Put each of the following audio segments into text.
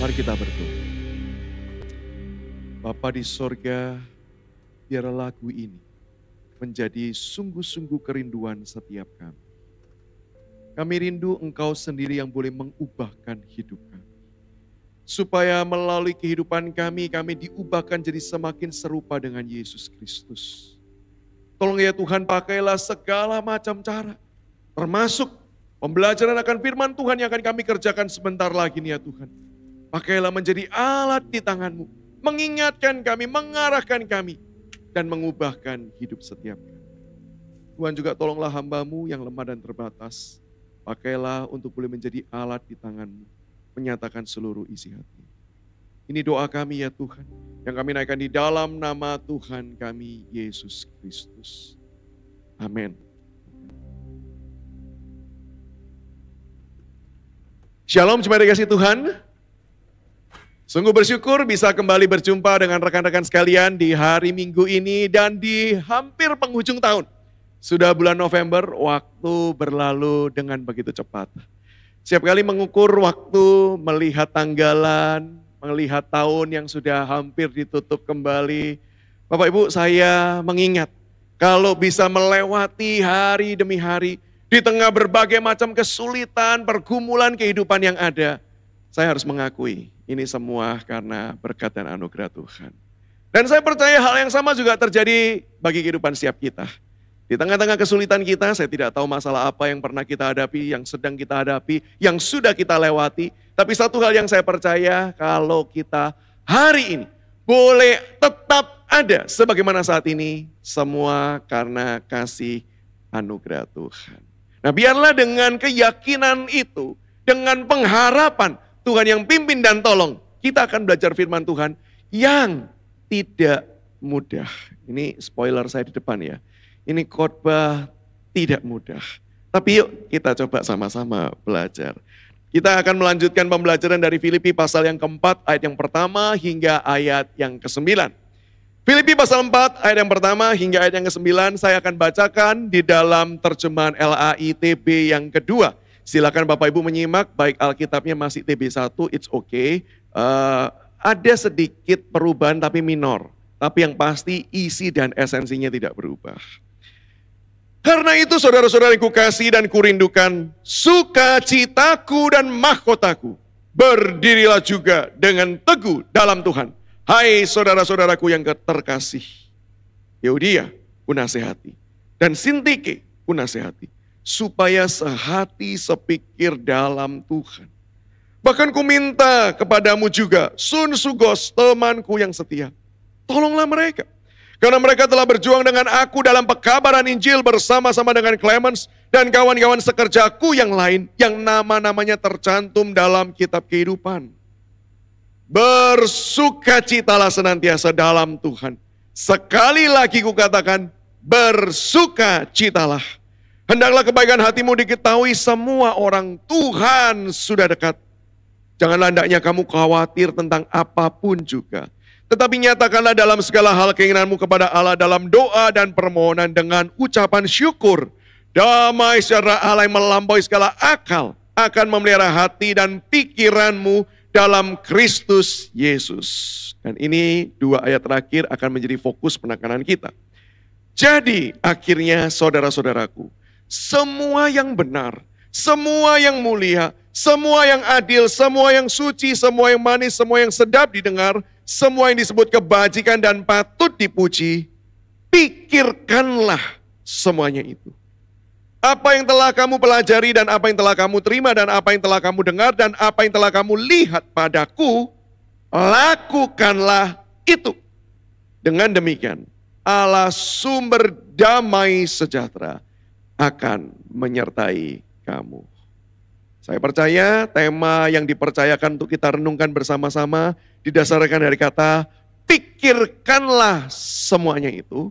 Mari kita berdoa. Bapa di sorga, biarlah lagu ini menjadi sungguh-sungguh kerinduan setiap kami. Kami rindu Engkau sendiri yang boleh mengubahkan hidup kami. Supaya melalui kehidupan kami diubahkan jadi semakin serupa dengan Yesus Kristus. Tolong ya Tuhan, pakailah segala macam cara, termasuk pembelajaran akan firman Tuhan yang akan kami kerjakan sebentar lagi nih ya Tuhan. Pakailah menjadi alat di tangan-Mu, mengingatkan kami, mengarahkan kami, dan mengubahkan hidup setiap kami. Tuhan juga tolonglah hamba-Mu yang lemah dan terbatas. Pakailah untuk boleh menjadi alat di tangan-Mu, menyatakan seluruh isi hati. Ini doa kami ya Tuhan, yang kami naikkan di dalam nama Tuhan kami, Yesus Kristus. Amin. Shalom jemaat dikasih Tuhan. Sungguh bersyukur bisa kembali berjumpa dengan rekan-rekan sekalian di hari Minggu ini dan di hampir penghujung tahun. Sudah bulan November, waktu berlalu dengan begitu cepat. Setiap kali mengukur waktu, melihat tanggalan, melihat tahun yang sudah hampir ditutup kembali. Bapak Ibu, saya mengingat kalau bisa melewati hari demi hari di tengah berbagai macam kesulitan, pergumulan kehidupan yang ada, saya harus mengakui ini semua karena berkat dan anugerah Tuhan. Dan saya percaya hal yang sama juga terjadi bagi kehidupan setiap kita. Di tengah-tengah kesulitan kita, saya tidak tahu masalah apa yang pernah kita hadapi, yang sedang kita hadapi, yang sudah kita lewati. Tapi satu hal yang saya percaya, kalau kita hari ini boleh tetap ada sebagaimana saat ini, semua karena kasih anugerah Tuhan. Nah biarlah dengan keyakinan itu, dengan pengharapan Tuhan yang pimpin dan tolong, kita akan belajar firman Tuhan yang tidak mudah. Ini spoiler saya di depan ya. Ini khotbah tidak mudah. Tapi yuk kita coba sama-sama belajar. Kita akan melanjutkan pembelajaran dari Filipi pasal yang keempat, ayat yang pertama hingga ayat yang ke-9. Filipi pasal 4, ayat yang pertama hingga ayat yang ke-9, saya akan bacakan di dalam terjemahan LAI-TB yang kedua. Silakan Bapak Ibu menyimak, baik Alkitabnya masih TB1, it's okay. Ada sedikit perubahan tapi minor. Tapi yang pasti isi dan esensinya tidak berubah. Karena itu saudara-saudara yang kukasihi dan kurindukan, sukacitaku dan mahkotaku, berdirilah juga dengan teguh dalam Tuhan. Hai saudara-saudaraku yang terkasih, Euodia kunasehati, dan Sintike kunasehati, supaya sehati sepikir dalam Tuhan. Bahkan ku minta kepadamu juga, Sunsugos temanku yang setia, tolonglah mereka. Karena mereka telah berjuang dengan aku dalam pekabaran Injil bersama-sama dengan Clemens dan kawan-kawan sekerjaku yang lain yang nama-namanya tercantum dalam kitab kehidupan. Bersukacitalah senantiasa dalam Tuhan. Sekali lagi kukatakan, bersukacitalah. Hendaklah kebaikan hatimu diketahui semua orang, Tuhan sudah dekat. Janganlah hendaknya kamu khawatir tentang apapun juga. Tetapi nyatakanlah dalam segala hal keinginanmu kepada Allah dalam doa dan permohonan dengan ucapan syukur. Damai sejahtera Allah yang melampaui segala akal akan memelihara hati dan pikiranmu dalam Kristus Yesus. Dan ini dua ayat terakhir akan menjadi fokus penekanan kita. Jadi akhirnya saudara-saudaraku, semua yang benar, semua yang mulia, semua yang adil, semua yang suci, semua yang manis, semua yang sedap didengar, semua yang disebut kebajikan dan patut dipuji, pikirkanlah semuanya itu. Apa yang telah kamu pelajari dan apa yang telah kamu terima dan apa yang telah kamu dengar dan apa yang telah kamu lihat padaku, lakukanlah itu. Dengan demikian, Allah sumber damai sejahtera akan menyertai kamu. Saya percaya tema yang dipercayakan untuk kita renungkan bersama-sama didasarkan dari kata pikirkanlah semuanya itu.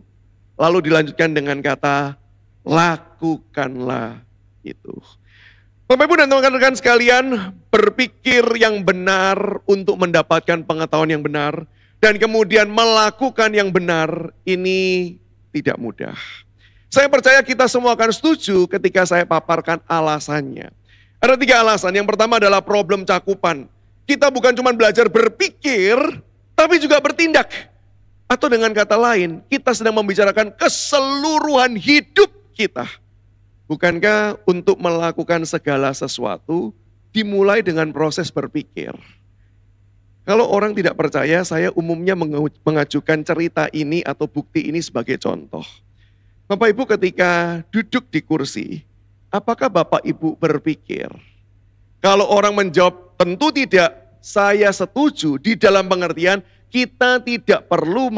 Lalu dilanjutkan dengan kata lakukanlah itu. Bapak Ibu dan rekan-rekan sekalian, berpikir yang benar untuk mendapatkan pengetahuan yang benar dan kemudian melakukan yang benar ini tidak mudah. Saya percaya kita semua akan setuju ketika saya paparkan alasannya. Ada 3 alasan. Yang pertama adalah problem cakupan. Kita bukan cuma belajar berpikir, tapi juga bertindak. Atau dengan kata lain, kita sedang membicarakan keseluruhan hidup kita. Bukankah untuk melakukan segala sesuatu dimulai dengan proses berpikir? Kalau orang tidak percaya, saya umumnya mengajukan cerita ini atau bukti ini sebagai contoh. Bapak Ibu ketika duduk di kursi, apakah Bapak Ibu berpikir? Kalau orang menjawab tentu tidak, saya setuju di dalam pengertian kita tidak perlu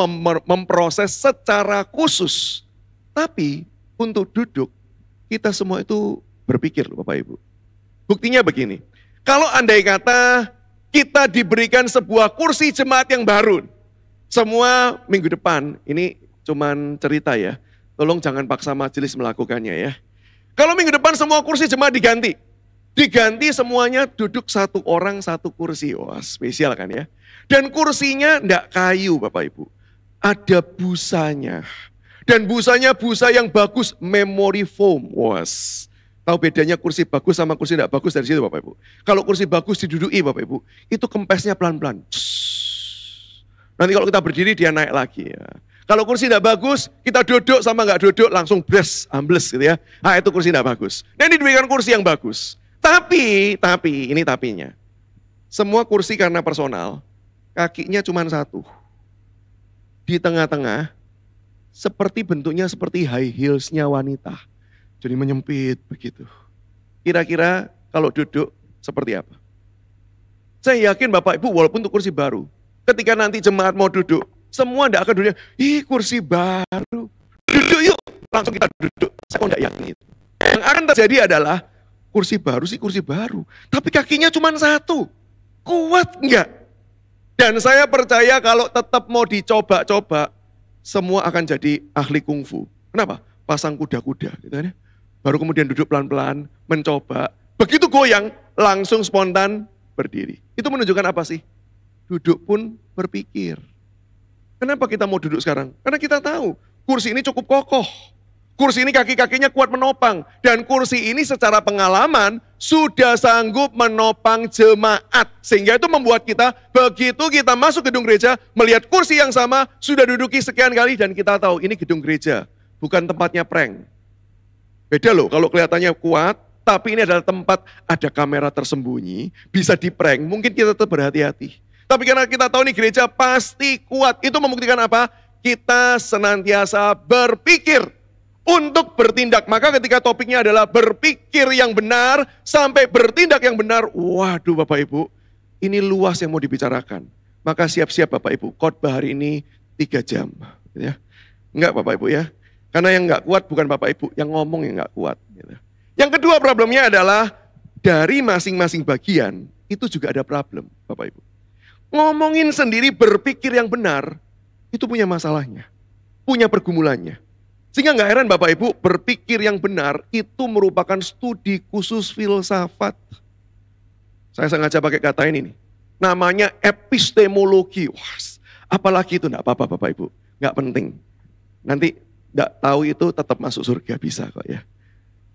memproses secara khusus. Tapi untuk duduk, kita semua itu berpikir loh Bapak Ibu. Buktinya begini, kalau andai kata kita diberikan sebuah kursi jemaat yang baru. Semua minggu depan, ini cuman cerita ya, tolong jangan paksa majelis melakukannya ya. Kalau minggu depan semua kursi jemaat diganti. Diganti semuanya duduk satu orang satu kursi, wah spesial kan ya. Dan kursinya enggak kayu Bapak Ibu, ada busanya. Dan busanya busa yang bagus, memory foam, was. Tahu bedanya kursi bagus sama kursi enggak bagus dari situ Bapak Ibu. Kalau kursi bagus diduduki Bapak Ibu, itu kempesnya pelan-pelan. Nanti kalau kita berdiri dia naik lagi ya. Kalau kursi enggak bagus, kita duduk sama enggak duduk langsung ambles gitu ya. Nah itu kursi enggak bagus. Nah ini diberikan kursi yang bagus. Tapi, ini tapinya. Semua kursi karena personal, kakinya cuma satu. Di tengah-tengah, seperti bentuknya seperti high heels-nya wanita. Jadi menyempit begitu. Kira-kira kalau duduk seperti apa? Saya yakin Bapak Ibu walaupun untuk kursi baru, ketika nanti jemaat mau duduk, semua tidak akan duduk, kursi baru. Duduk yuk, langsung kita duduk. Saya kok tidak yakin itu. Yang akan terjadi adalah, kursi baru sih kursi baru. Tapi kakinya cuma satu. Kuat enggak? Dan saya percaya kalau tetap mau dicoba-coba, semua akan jadi ahli kungfu. Kenapa? Pasang kuda-kuda gitu kan ya. Baru kemudian duduk pelan-pelan, mencoba. Begitu goyang, langsung spontan berdiri. Itu menunjukkan apa sih? Duduk pun berpikir. Kenapa kita mau duduk sekarang? Karena kita tahu kursi ini cukup kokoh. Kursi ini kaki-kakinya kuat menopang. Dan kursi ini secara pengalaman sudah sanggup menopang jemaat. Sehingga itu membuat kita, begitu kita masuk gedung gereja, melihat kursi yang sama, sudah duduki sekian kali dan kita tahu ini gedung gereja. Bukan tempatnya prank. Beda loh kalau kelihatannya kuat, tapi ini adalah tempat ada kamera tersembunyi, bisa di-prank, mungkin kita tetap berhati-hati. Tapi karena kita tahu ini gereja pasti kuat, itu membuktikan apa? Kita senantiasa berpikir untuk bertindak. Maka ketika topiknya adalah berpikir yang benar sampai bertindak yang benar. Waduh Bapak Ibu, ini luas yang mau dibicarakan. Maka siap-siap Bapak Ibu, khotbah hari ini 3 jam. Gitu ya. Enggak Bapak Ibu ya. Karena yang enggak kuat bukan Bapak Ibu, yang ngomong yang enggak kuat. Gitu. Yang kedua problemnya adalah dari masing-masing bagian itu juga ada problem Bapak Ibu. Ngomongin sendiri berpikir yang benar, itu punya masalahnya. Punya pergumulannya. Sehingga nggak heran Bapak Ibu, berpikir yang benar itu merupakan studi khusus filsafat. Saya sengaja pakai kata ini nih. Namanya epistemologi. Wah, apalagi itu enggak apa-apa Bapak Ibu. Nggak penting. Nanti nggak tahu itu tetap masuk surga bisa kok ya.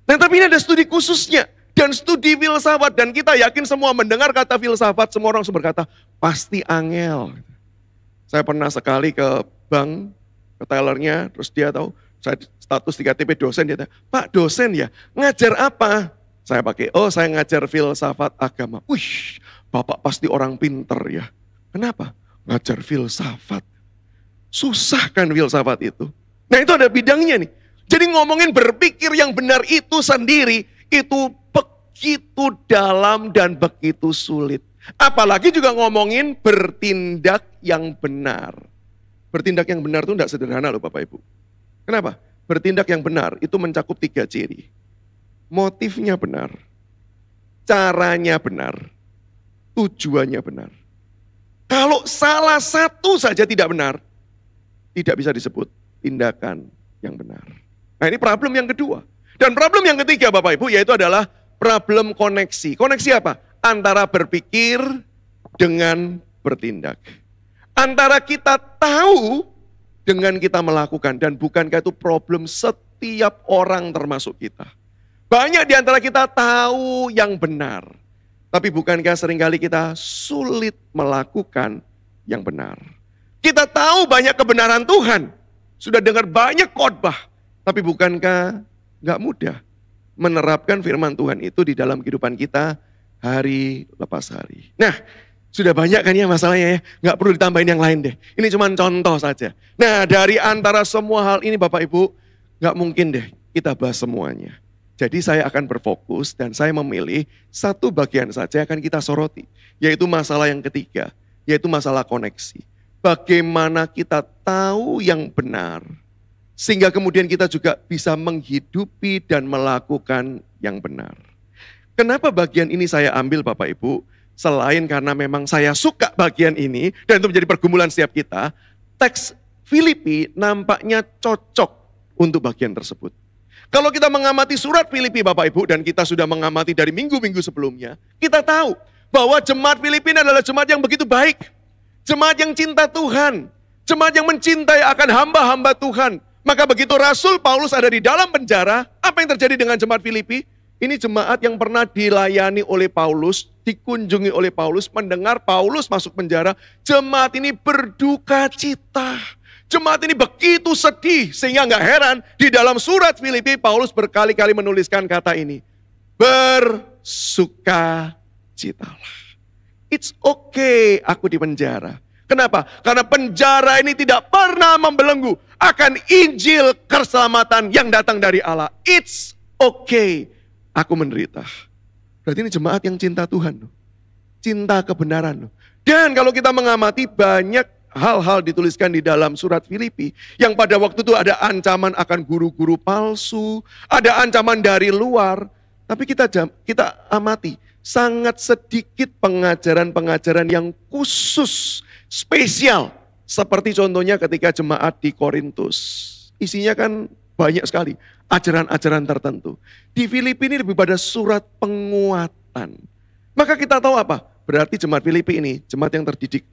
Nah tapi ini ada studi khususnya. Dan studi filsafat. Dan kita yakin semua mendengar kata filsafat, semua orang berkata, pasti angel. Saya pernah sekali ke bank, ke tellernya, terus dia tahu, saya status di KTP dosen, dia tanya, Pak dosen ya, ngajar apa? Saya pakai, saya ngajar filsafat agama. Wih, Bapak pasti orang pinter ya. Kenapa? Ngajar filsafat. Susah kan filsafat itu. Nah itu ada bidangnya nih. Jadi ngomongin berpikir yang benar itu sendiri, itu begitu dalam dan begitu sulit. Apalagi juga ngomongin bertindak yang benar. Bertindak yang benar itu tidak sederhana loh Bapak Ibu. Kenapa? Bertindak yang benar itu mencakup 3 ciri. Motifnya benar, caranya benar, tujuannya benar. Kalau salah satu saja tidak benar, tidak bisa disebut tindakan yang benar. Nah ini problem yang kedua. Dan problem yang ketiga Bapak Ibu yaitu adalah problem koneksi. Koneksi apa? Antara berpikir dengan bertindak. Antara kita tahu dengan kita melakukan. Dan bukankah itu problem setiap orang termasuk kita. Banyak di antara kita tahu yang benar. Tapi bukankah seringkali kita sulit melakukan yang benar? Kita tahu banyak kebenaran Tuhan. Sudah dengar banyak khotbah. Tapi bukankah nggak mudah menerapkan firman Tuhan itu di dalam kehidupan kita hari lepas hari. Nah, sudah banyak kan ya masalahnya ya. Nggak perlu ditambahin yang lain deh. Ini cuma contoh saja. Nah, dari antara semua hal ini Bapak Ibu, nggak mungkin deh kita bahas semuanya. Jadi saya akan berfokus dan saya memilih satu bagian saja yang akan kita soroti. Yaitu masalah yang ketiga, yaitu masalah koneksi. Bagaimana kita tahu yang benar, sehingga kemudian kita juga bisa menghidupi dan melakukan yang benar. Kenapa bagian ini saya ambil Bapak Ibu? Selain karena memang saya suka bagian ini, dan itu menjadi pergumulan setiap kita, teks Filipi nampaknya cocok untuk bagian tersebut. Kalau kita mengamati surat Filipi Bapak Ibu, dan kita sudah mengamati dari minggu-minggu sebelumnya, kita tahu bahwa jemaat Filipi adalah jemaat yang begitu baik. Jemaat yang cinta Tuhan. Jemaat yang mencintai akan hamba-hamba Tuhan. Maka begitu Rasul Paulus ada di dalam penjara, apa yang terjadi dengan jemaat Filipi? Ini jemaat yang pernah dilayani oleh Paulus, dikunjungi oleh Paulus, mendengar Paulus masuk penjara, jemaat ini berduka cita. Jemaat ini begitu sedih, sehingga nggak heran di dalam surat Filipi, Paulus berkali-kali menuliskan kata ini. Bersukacitalah. It's okay aku di penjara. Kenapa? Karena penjara ini tidak pernah membelenggu akan Injil keselamatan yang datang dari Allah. It's okay aku menderita. Berarti ini jemaat yang cinta Tuhan. Cinta kebenaran. Dan kalau kita mengamati banyak hal-hal dituliskan di dalam surat Filipi. Yang pada waktu itu ada ancaman akan guru-guru palsu. Ada ancaman dari luar. Tapi kita amati. Sangat sedikit pengajaran-pengajaran yang khusus, spesial. Seperti contohnya ketika jemaat di Korintus. Isinya kan banyak sekali. Ajaran-ajaran tertentu. Di Filipi ini lebih pada surat penguatan. Maka kita tahu apa? Berarti jemaat Filipi ini jemaat yang terdidik.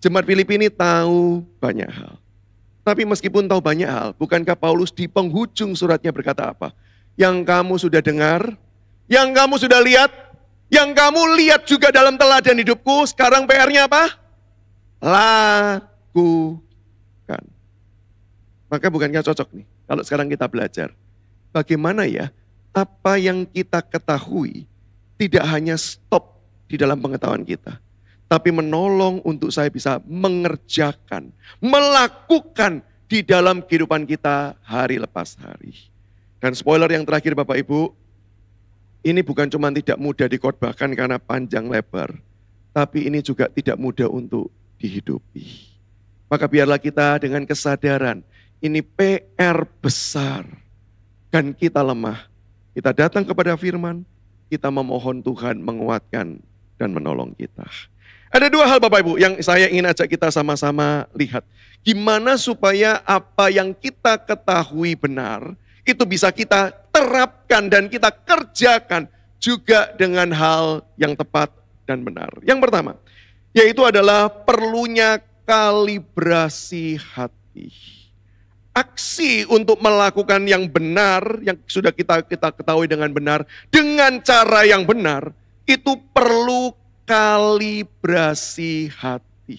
Jemaat Filipi ini tahu banyak hal. Tapi meskipun tahu banyak hal, bukankah Paulus di penghujung suratnya berkata apa? Yang kamu sudah dengar, yang kamu sudah lihat, yang kamu lihat juga dalam teladan hidupku, sekarang PR-nya apa? Lakukan. Maka bukankah cocok nih, kalau sekarang kita belajar. Bagaimana ya, apa yang kita ketahui, tidak hanya stop di dalam pengetahuan kita. Tapi menolong untuk saya bisa mengerjakan, melakukan di dalam kehidupan kita hari lepas hari. Dan spoiler yang terakhir Bapak Ibu, ini bukan cuma tidak mudah dikhotbahkan karena panjang lebar, tapi ini juga tidak mudah untuk dihidupi. Maka biarlah kita dengan kesadaran, ini PR besar, dan kita lemah. Kita datang kepada firman, kita memohon Tuhan menguatkan dan menolong kita. Ada dua hal Bapak Ibu yang saya ingin ajak kita sama-sama lihat. Gimana supaya apa yang kita ketahui benar, itu bisa kita terapkan dan kita kerjakan juga dengan hal yang tepat dan benar. Yang pertama, yaitu adalah perlunya kalibrasi hati. Aksi untuk melakukan yang benar, yang sudah kita ketahui dengan benar, dengan cara yang benar, itu perlu kalibrasi hati.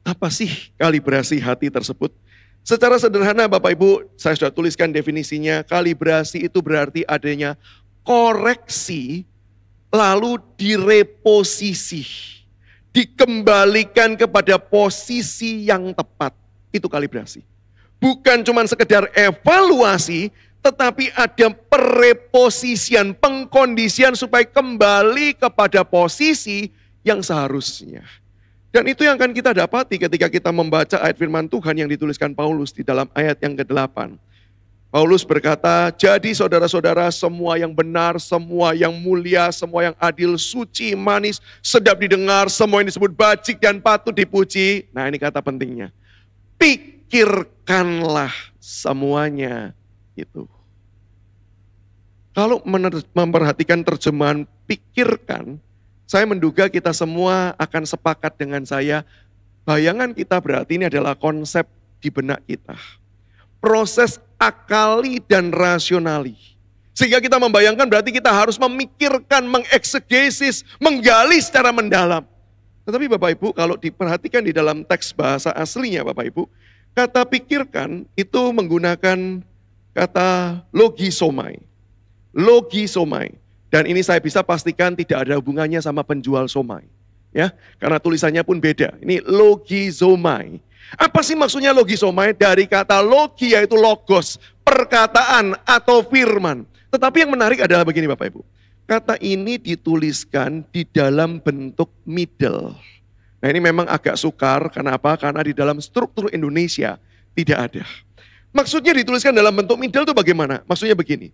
Apa sih kalibrasi hati tersebut? Secara sederhana Bapak Ibu, saya sudah tuliskan definisinya. Kalibrasi itu berarti adanya koreksi, lalu direposisi. Dikembalikan kepada posisi yang tepat. Itu kalibrasi. Bukan cuma sekedar evaluasi, tetapi ada pereposisian, pengkondisian supaya kembali kepada posisi yang seharusnya. Dan itu yang akan kita dapati ketika kita membaca ayat firman Tuhan yang dituliskan Paulus di dalam ayat yang ke-8. Paulus berkata, jadi saudara-saudara semua yang benar, semua yang mulia, semua yang adil, suci, manis, sedap didengar, semua yang disebut bajik dan patut dipuji. Nah ini kata pentingnya. Pikirkanlah semuanya itu. Kalau memperhatikan terjemahan pikirkan, saya menduga kita semua akan sepakat dengan saya, bayangan kita berarti ini adalah konsep di benak kita. Proses akali dan rasionali. Sehingga kita membayangkan berarti kita harus memikirkan, mengeksegesis, menggali secara mendalam. Tetapi Bapak Ibu, kalau diperhatikan di dalam teks bahasa aslinya Bapak Ibu, kata pikirkan itu menggunakan kata logisomai. Logisomai. Dan ini saya bisa pastikan tidak ada hubungannya sama penjual somai. Ya, karena tulisannya pun beda. Ini logisomai. Apa sih maksudnya logisomai? Dari kata logi yaitu logos, perkataan atau firman. Tetapi yang menarik adalah begini Bapak Ibu. Kata ini dituliskan di dalam bentuk middle. Nah ini memang agak sukar, kenapa? Karena di dalam struktur Indonesia tidak ada. Maksudnya dituliskan dalam bentuk middle itu bagaimana? Maksudnya begini,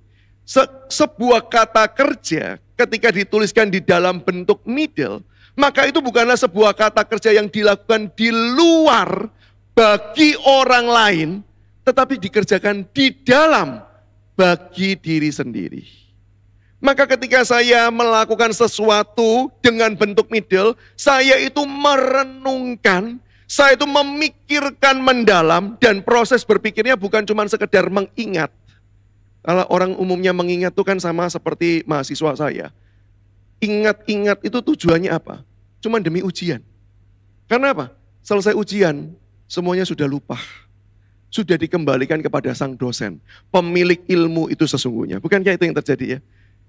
sebuah kata kerja ketika dituliskan di dalam bentuk middle, maka itu bukanlah sebuah kata kerja yang dilakukan di luar bagi orang lain, tetapi dikerjakan di dalam bagi diri sendiri. Maka ketika saya melakukan sesuatu dengan bentuk middle, saya itu merenungkan, saya itu memikirkan mendalam, dan proses berpikirnya bukan cuma sekedar mengingat. Kalau orang umumnya mengingat itu kan sama seperti mahasiswa saya. Ingat-ingat itu tujuannya apa? Cuma demi ujian. Karena apa? Selesai ujian, semuanya sudah lupa. Sudah dikembalikan kepada sang dosen. Pemilik ilmu itu sesungguhnya. Bukankah itu yang terjadi ya?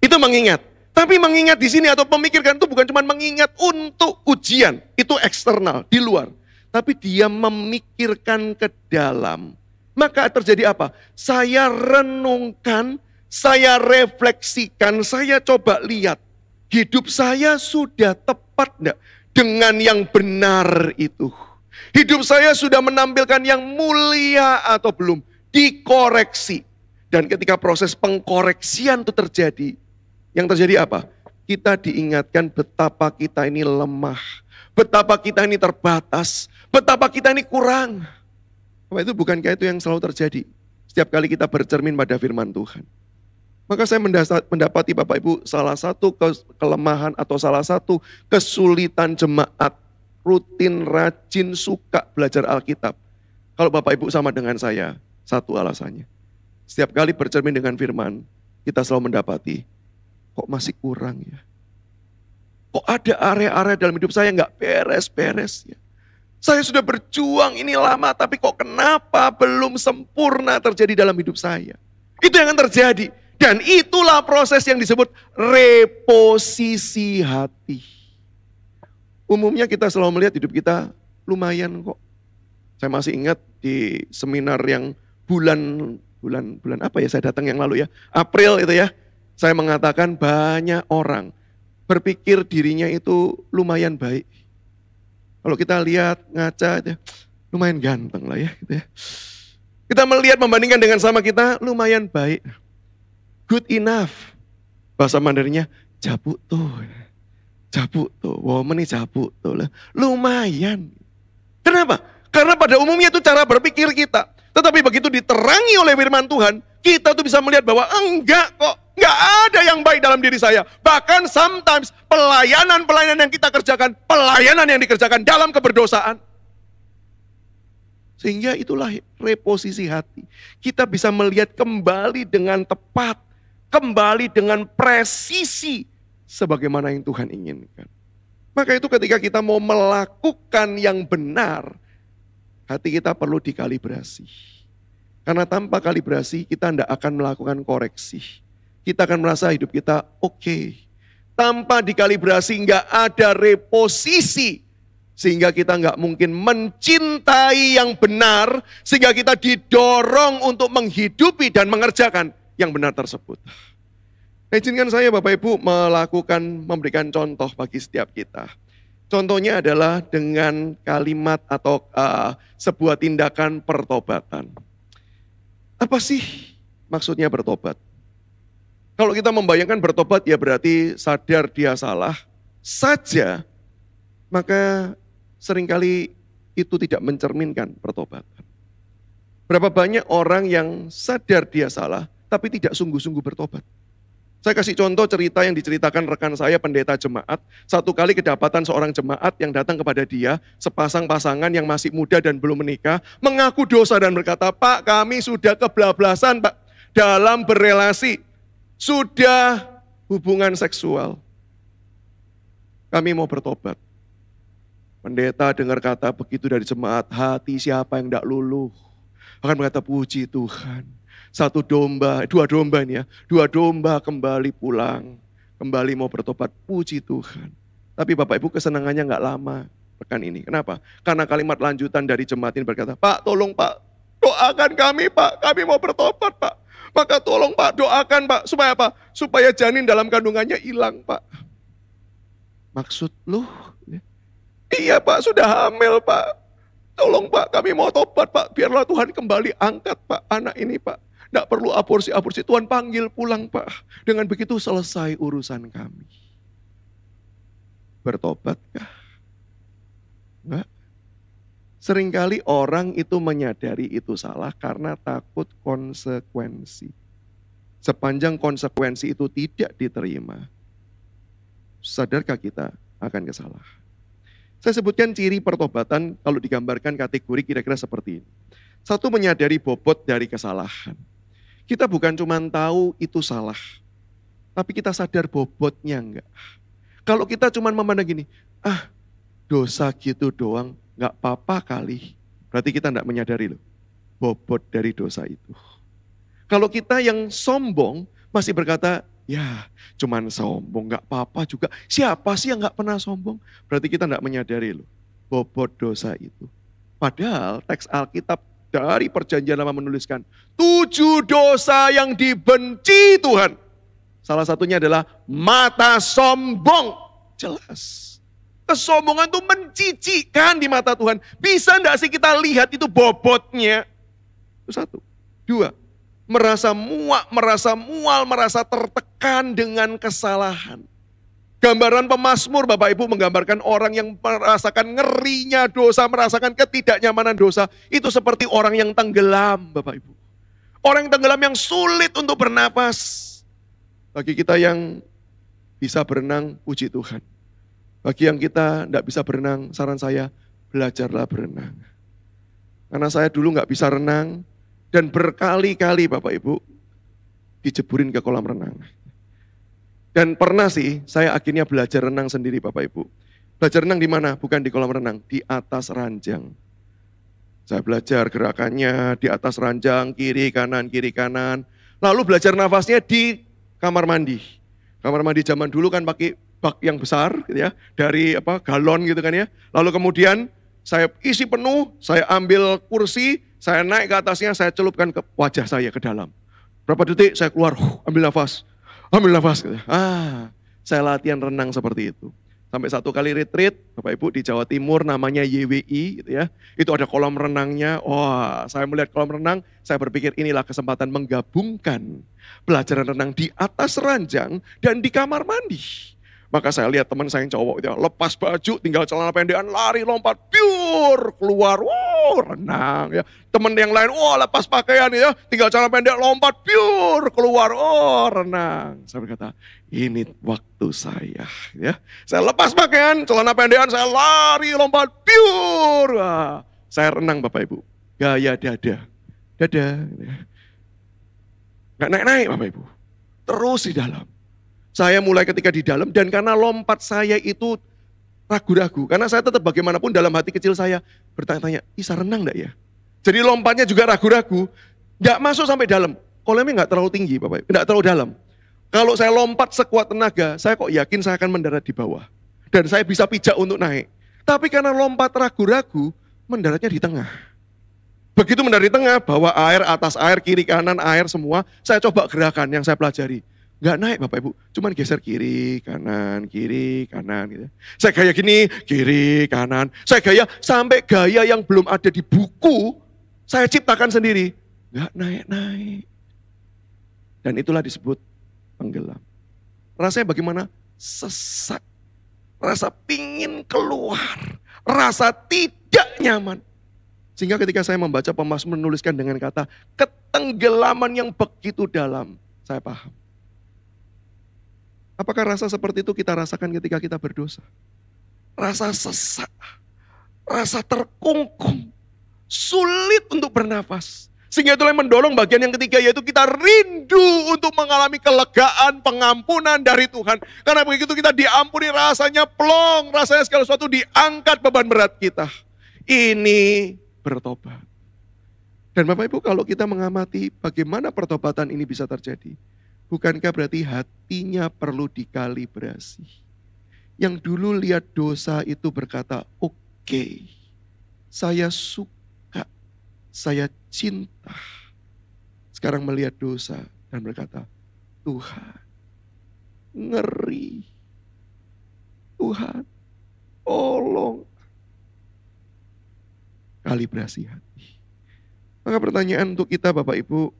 Itu mengingat. Tapi mengingat di sini atau memikirkan itu bukan cuma mengingat untuk ujian. Itu eksternal, di luar. Tapi dia memikirkan ke dalam. Maka terjadi apa? Saya renungkan, saya refleksikan, saya coba lihat. Hidup saya sudah tepat enggak dengan yang benar itu? Hidup saya sudah menampilkan yang mulia atau belum? Dikoreksi. Dan ketika proses pengkoreksian itu terjadi, yang terjadi apa? Kita diingatkan betapa kita ini lemah, betapa kita ini terbatas, betapa kita ini kurang. Apa itu bukankah itu yang selalu terjadi setiap kali kita bercermin pada firman Tuhan? Maka saya mendapati Bapak Ibu salah satu kelemahan atau salah satu kesulitan jemaat rutin, rajin, suka belajar Alkitab. Kalau Bapak Ibu sama dengan saya, satu alasannya. Setiap kali bercermin dengan firman, kita selalu mendapati, kok masih kurang ya? Kok ada area-area dalam hidup saya nggak beres-beres ya? Saya sudah berjuang ini lama, tapi kok kenapa belum sempurna terjadi dalam hidup saya? Itu yang akan terjadi. Dan itulah proses yang disebut reposisi hati. Umumnya kita selalu melihat hidup kita lumayan kok. Saya masih ingat di seminar yang bulan apa ya saya datang yang lalu ya. April itu ya. Saya mengatakan banyak orang berpikir dirinya itu lumayan baik. Kalau kita lihat ngaca lumayan ganteng lah ya gitu ya. Kita melihat membandingkan dengan sama kita lumayan baik. Good enough. Bahasa Mandarinnya jabut tuh. Jabut tuh, woman ini jabut tuh lah. Lumayan. Kenapa? Karena pada umumnya itu cara berpikir kita. Tetapi begitu diterangi oleh firman Tuhan, kita tuh bisa melihat bahwa enggak kok. Enggak ada yang baik dalam diri saya. Bahkan sometimes pelayanan yang kita kerjakan, pelayanan yang dikerjakan dalam keberdosaan. Sehingga itulah reposisi hati. Kita bisa melihat kembali dengan tepat, kembali dengan presisi, sebagaimana yang Tuhan inginkan. Maka itu ketika kita mau melakukan yang benar, hati kita perlu dikalibrasi. Karena tanpa kalibrasi kita tidak akan melakukan koreksi. Kita akan merasa hidup kita oke. Tanpa dikalibrasi nggak ada reposisi. Sehingga kita nggak mungkin mencintai yang benar. Sehingga kita didorong untuk menghidupi dan mengerjakan yang benar tersebut. Izinkan saya Bapak Ibu memberikan contoh bagi setiap kita. Contohnya adalah dengan kalimat atau sebuah tindakan pertobatan. Apa sih maksudnya bertobat? Kalau kita membayangkan bertobat ya berarti sadar dia salah saja, maka seringkali itu tidak mencerminkan pertobatan. Berapa banyak orang yang sadar dia salah tapi tidak sungguh-sungguh bertobat. Saya kasih contoh cerita yang diceritakan rekan saya pendeta jemaat. Satu kali kedapatan seorang jemaat yang datang kepada dia, sepasang pasangan yang masih muda dan belum menikah, mengaku dosa dan berkata, Pak kami sudah kebablasan Pak dalam berrelasi. sudah hubungan seksual. Kami mau bertobat. Pendeta dengar kata begitu dari jemaat, hati siapa yang tidak luluh akan berkata puji Tuhan. Dua domba ini ya, dua domba kembali pulang, kembali mau bertobat, puji Tuhan. Tapi Bapak Ibu kesenangannya nggak lama pekan ini. Kenapa? Karena kalimat lanjutan dari jemaat ini berkata, Pak tolong Pak, doakan kami Pak, kami mau bertobat Pak. Maka tolong Pak, doakan Pak, supaya apa? Supaya janin dalam kandungannya hilang Pak. Maksud lu? Iya Pak, sudah hamil Pak. Tolong Pak, kami mau tobat Pak. Biarlah Tuhan kembali angkat Pak anak ini Pak. Tidak perlu aborsi. Tuhan panggil pulang Pak. Dengan begitu selesai urusan kami. Bertobatkah? Enggak. Seringkali orang itu menyadari itu salah karena takut konsekuensi. Sepanjang konsekuensi itu tidak diterima, sadarkah kita akan kesalahan? Saya sebutkan ciri pertobatan kalau digambarkan kategori kira-kira seperti ini. Satu, menyadari bobot dari kesalahan. Kita bukan cuma tahu itu salah, tapi kita sadar bobotnya enggak. Kalau kita cuma memandang gini, dosa gitu doang, enggak apa-apa kali. Berarti kita enggak menyadari loh, bobot dari dosa itu. Kalau kita yang sombong masih berkata, ya cuman sombong, gak apa-apa juga. Siapa sih yang gak pernah sombong? Berarti kita gak menyadari loh, bobot dosa itu. Padahal teks Alkitab dari perjanjian lama menuliskan, 7 dosa yang dibenci Tuhan. Salah satunya adalah mata sombong. Jelas. Kesombongan itu mencicikan di mata Tuhan. Bisa gak sih kita lihat itu bobotnya? Itu satu. 2. Merasa muak, merasa mual, merasa tertekan dengan kesalahan. Gambaran pemazmur Bapak Ibu menggambarkan orang yang merasakan ngerinya dosa, merasakan ketidaknyamanan dosa. Itu seperti orang yang tenggelam Bapak Ibu. Orang yang tenggelam yang sulit untuk bernapas. Bagi kita yang bisa berenang, puji Tuhan. Bagi yang kita tidak bisa berenang, saran saya, belajarlah berenang. Karena saya dulu nggak bisa renang, dan berkali-kali Bapak Ibu dijeburin ke kolam renang. Dan pernah sih saya akhirnya belajar renang sendiri Bapak Ibu. Belajar renang di mana? Bukan di kolam renang, di atas ranjang. Saya belajar gerakannya di atas ranjang, kiri kanan. Lalu belajar nafasnya di kamar mandi. Kamar mandi zaman dulu kan pakai bak yang besar gitu ya, dari galon gitu kan ya. Lalu kemudian saya isi penuh, saya ambil kursi, saya naik ke atasnya, saya celupkan ke wajah saya ke dalam. Berapa detik saya keluar, ambil nafas. Gitu. Saya latihan renang seperti itu. Sampai satu kali retreat, Bapak Ibu di Jawa Timur namanya YWI gitu ya. Itu ada kolam renangnya. Saya melihat kolam renang, saya berpikir inilah kesempatan menggabungkan pelajaran renang di atas ranjang dan di kamar mandi. Maka saya lihat teman saya yang cowok itu lepas baju, tinggal celana pendekan, lari, lompat, piur, keluar, renang ya. Teman yang lain, lepas pakaian ya, tinggal celana pendek, lompat, piur, keluar, renang. Saya berkata, ini waktu saya ya. Saya lepas pakaian, celana pendekan, saya lari, lompat, piur. Saya renang Bapak Ibu, gaya dada. Gak naik-naik Bapak Ibu, terus di dalam. Saya mulai ketika di dalam dan karena lompat saya itu ragu-ragu. Karena saya tetap bagaimanapun dalam hati kecil saya bertanya-tanya, bisa renang enggak ya? Jadi lompatnya juga ragu-ragu, enggak masuk sampai dalam. Kolamnya enggak terlalu tinggi Bapak, enggak terlalu dalam. Kalau saya lompat sekuat tenaga, saya kok yakin saya akan mendarat di bawah. Dan saya bisa pijak untuk naik. Tapi karena lompat ragu-ragu, mendaratnya di tengah. Begitu mendarat di tengah, bawa air, atas air, kiri kanan, air semua, saya coba gerakan yang saya pelajari. Enggak naik Bapak Ibu, cuman geser kiri, kanan gitu. Saya gaya gini, kiri, kanan. Saya gaya sampai gaya yang belum ada di buku, saya ciptakan sendiri. Enggak naik-naik. Dan itulah disebut tenggelam. Rasanya bagaimana? Sesak. Rasa pingin keluar. Rasa tidak nyaman. Sehingga ketika saya membaca pemazmur menuliskan dengan kata ketenggelaman yang begitu dalam, saya paham. Apakah rasa seperti itu kita rasakan ketika kita berdosa? Rasa sesak, rasa terkungkung, sulit untuk bernafas. Sehingga itulah yang mendorong bagian yang ketiga, yaitu kita rindu untuk mengalami kelegaan, pengampunan dari Tuhan. Karena begitu kita diampuni, rasanya plong, rasanya segala sesuatu diangkat beban berat kita. Ini bertobat. Dan Bapak Ibu, kalau kita mengamati bagaimana pertobatan ini bisa terjadi, bukankah berarti hatinya perlu dikalibrasi? Yang dulu lihat dosa itu berkata, oke, saya suka, saya cinta. Sekarang melihat dosa dan berkata, Tuhan, ngeri. Tuhan, tolong. Kalibrasi hati. Maka pertanyaan untuk kita Bapak Ibu,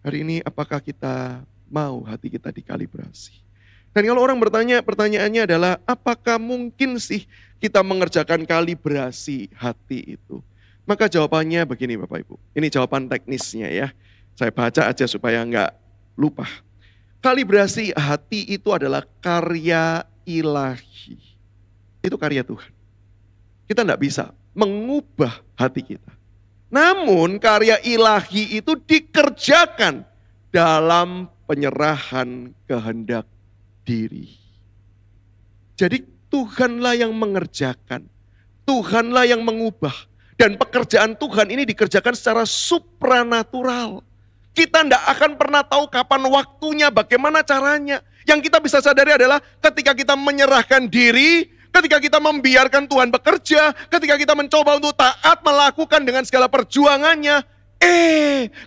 hari ini apakah kita mau hati kita dikalibrasi? Dan kalau orang bertanya, pertanyaannya adalah apakah mungkin sih kita mengerjakan kalibrasi hati itu? Maka jawabannya begini Bapak Ibu. Ini jawaban teknisnya ya. Saya baca aja supaya enggak lupa. Kalibrasi hati itu adalah karya ilahi. Itu karya Tuhan. Kita enggak bisa mengubah hati kita. Namun karya ilahi itu dikerjakan dalam penyerahan kehendak diri. Jadi Tuhanlah yang mengerjakan. Tuhanlah yang mengubah. Dan pekerjaan Tuhan ini dikerjakan secara supranatural. Kita tidak akan pernah tahu kapan waktunya, bagaimana caranya. Yang kita bisa sadari adalah ketika kita menyerahkan diri, ketika kita membiarkan Tuhan bekerja, ketika kita mencoba untuk taat melakukan dengan segala perjuangannya,